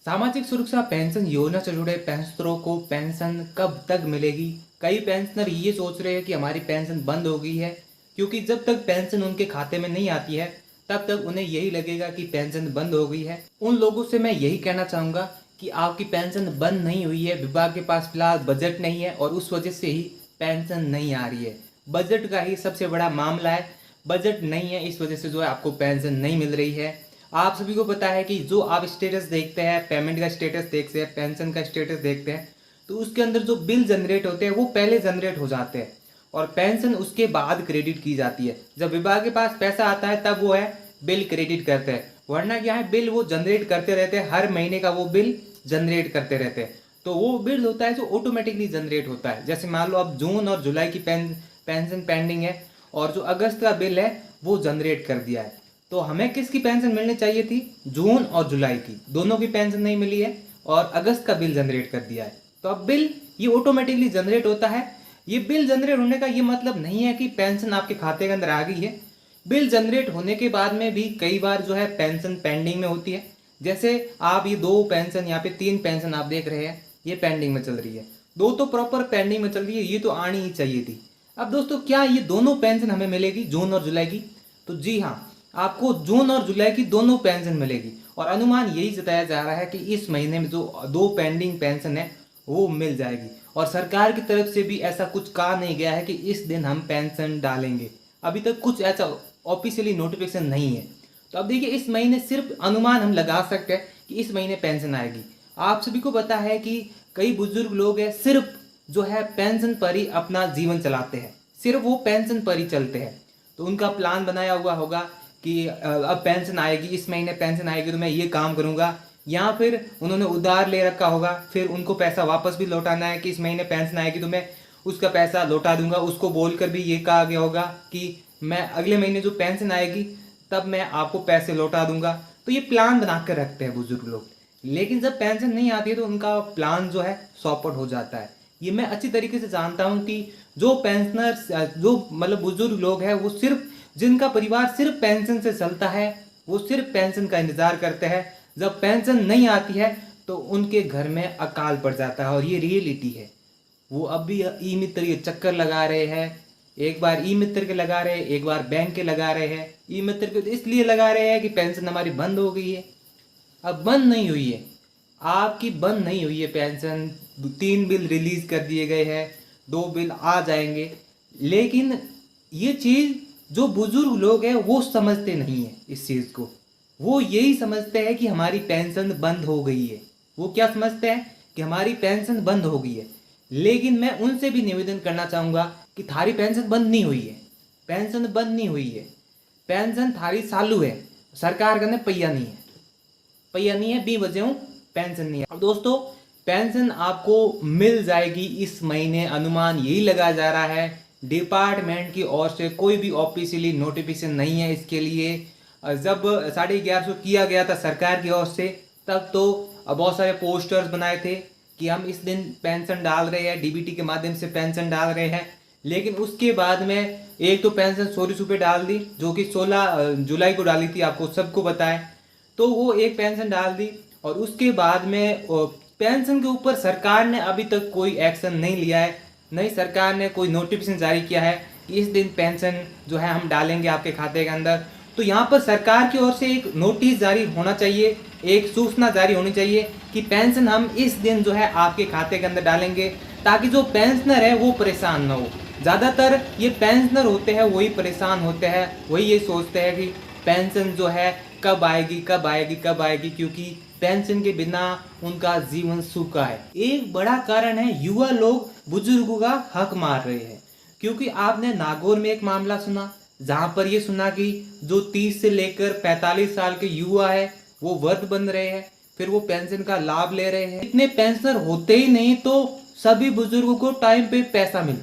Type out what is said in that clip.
सामाजिक सुरक्षा पेंशन योजना से जुड़े पेंशनरों को पेंशन कब तक मिलेगी। कई पेंशनर ये सोच रहे हैं कि हमारी पेंशन बंद हो गई है, क्योंकि जब तक पेंशन उनके खाते में नहीं आती है तब तक उन्हें यही लगेगा कि पेंशन बंद हो गई है। उन लोगों से मैं यही कहना चाहूँगा कि आपकी पेंशन बंद नहीं हुई है, विभाग के पास फिलहाल बजट नहीं है और उस वजह से ही पेंशन नहीं आ रही है। बजट का ही सबसे बड़ा मामला है। बजट नहीं है, इस वजह से जो है आपको पेंशन नहीं मिल रही है। आप सभी को पता है कि जो आप स्टेटस देखते हैं, पेमेंट का स्टेटस देखते हैं, पेंशन का स्टेटस देखते हैं, तो उसके अंदर जो बिल जनरेट होते हैं वो पहले जनरेट हो जाते हैं और पेंशन उसके बाद क्रेडिट की जाती है। जब विभाग के पास पैसा आता है तब वो है बिल क्रेडिट करते हैं, वरना क्या है, बिल वो जनरेट करते रहते हैं। हर महीने का वो बिल जनरेट करते रहते हैं। तो वो बिल होता है जो ऑटोमेटिकली जनरेट होता है। जैसे मान लो अब जून और जुलाई की पेंशन पेंडिंग है और जो अगस्त का बिल है वो जनरेट कर दिया है। तो हमें किसकी पेंशन मिलनी चाहिए थी? जून और जुलाई की, दोनों की पेंशन नहीं मिली है और अगस्त का बिल जनरेट कर दिया है। तो अब बिल ये ऑटोमेटिकली जनरेट होता है। ये बिल जनरेट होने का ये मतलब नहीं है कि पेंशन आपके खाते के अंदर आ गई है। बिल जनरेट होने के बाद में भी कई बार जो है पेंशन पेंडिंग में होती है। जैसे आप ये दो पेंशन, यहाँ पे तीन पेंशन आप देख रहे हैं, ये पेंडिंग में चल रही है। दो तो प्रॉपर पेंडिंग में चल रही है, ये तो आनी ही चाहिए थी। अब दोस्तों, क्या ये दोनों पेंशन हमें मिलेगी, जून और जुलाई की? तो जी हाँ, आपको जून और जुलाई की दोनों पेंशन मिलेगी और अनुमान यही जताया जा रहा है कि इस महीने में जो दो पेंडिंग पेंशन है वो मिल जाएगी। और सरकार की तरफ से भी ऐसा कुछ कहा नहीं गया है कि इस दिन हम पेंशन डालेंगे। अभी तक कुछ ऐसा ऑफिशियली नोटिफिकेशन नहीं है। तो अब देखिए, इस महीने सिर्फ अनुमान हम लगा सकते हैं कि इस महीने पेंशन आएगी। आप सभी को पता है कि कई बुजुर्ग लोग हैं, सिर्फ जो है पेंशन पर ही अपना जीवन चलाते हैं, सिर्फ वो पेंशन पर ही चलते हैं। तो उनका प्लान बनाया हुआ होगा कि अब पेंशन आएगी, इस महीने पेंशन आएगी तो मैं ये काम करूँगा, या फिर उन्होंने उधार ले रखा होगा, फिर उनको पैसा वापस भी लौटाना है कि इस महीने पेंशन आएगी तो मैं उसका पैसा लौटा दूंगा। उसको बोलकर भी ये कहा गया होगा कि मैं अगले महीने जो पेंशन आएगी तब मैं आपको पैसे लौटा दूंगा। तो ये प्लान बना कर रखते हैं बुजुर्ग लोग, लेकिन जब पेंशन नहीं आती है तो उनका प्लान जो है चौपट हो जाता है। ये मैं अच्छी तरीके से जानता हूँ कि जो पेंशनर, जो मतलब बुजुर्ग लोग हैं, वो सिर्फ, जिनका परिवार सिर्फ पेंशन से चलता है, वो सिर्फ पेंशन का इंतजार करते हैं। जब पेंशन नहीं आती है तो उनके घर में अकाल पड़ जाता है और ये रियलिटी है। वो अब भी ई मित्र के चक्कर लगा रहे हैं। एक बार ई मित्र के लगा रहे हैं, एक बार बैंक के लगा रहे हैं। ई मित्र के तो इसलिए लगा रहे हैं कि पेंशन हमारी बंद हो गई है। अब बंद नहीं हुई है, आपकी बंद नहीं हुई है पेंशन। तीन बिल रिलीज कर दिए गए हैं, दो बिल आ जाएंगे, लेकिन ये चीज़ जो बुजुर्ग लोग हैं वो समझते नहीं है इस चीज़ को। वो यही समझते हैं कि हमारी पेंशन बंद हो गई है। वो क्या समझते हैं कि हमारी पेंशन बंद हो गई है। लेकिन मैं उनसे भी निवेदन करना चाहूँगा कि थारी पेंशन बंद नहीं हुई है। पेंशन बंद नहीं हुई है, पेंशन थारी चालू है। सरकार का पहिया नहीं है, पहिया नहीं है, बी वजह पेंशन नहीं है। अब दोस्तों, पेंशन आपको मिल जाएगी इस महीने, अनुमान यही लगाया जा रहा है। डिपार्टमेंट की ओर से कोई भी ऑफिशियली नोटिफिकेशन नहीं है इसके लिए। जब 1150 किया गया था सरकार की ओर से, तब तो बहुत सारे पोस्टर्स बनाए थे कि हम इस दिन पेंशन डाल रहे हैं, डीबीटी के माध्यम से पेंशन डाल रहे हैं। लेकिन उसके बाद में एक तो पेंशन 100 रुपये डाल दी, जो कि 16 जुलाई को डाली थी, आपको सबको पता है। तो वो एक पेंशन डाल दी और उसके बाद में पेंशन के ऊपर सरकार ने अभी तक कोई एक्शन नहीं लिया है। नहीं, सरकार ने कोई नोटिफिकेशन जारी किया है कि इस दिन पेंशन जो है हम डालेंगे आपके खाते के अंदर। तो यहाँ पर सरकार की ओर से एक नोटिस जारी होना चाहिए, एक सूचना जारी होनी चाहिए कि पेंशन हम इस दिन जो है आपके खाते के अंदर डालेंगे, ताकि जो पेंशनर है वो परेशान ना हो। ज़्यादातर ये पेंशनर होते हैं वही परेशान होते हैं, वही ये सोचते हैं कि पेंशन जो है कब आएगी, कब आएगी, कब आएगी, क्योंकि पेंशन के बिना उनका जीवन सूखा है। एक बड़ा कारण है, युवा लोग बुजुर्गों का हक मार रहे हैं। क्योंकि आपने नागौर में एक मामला सुना, जहां पर ये सुना कि जो 30 से लेकर 45 साल के युवा है वो वर्द बन रहे हैं, फिर वो पेंशन का लाभ ले रहे हैं। इतने पेंशनर होते ही नहीं तो सभी बुजुर्गों को टाइम पे पैसा मिलता।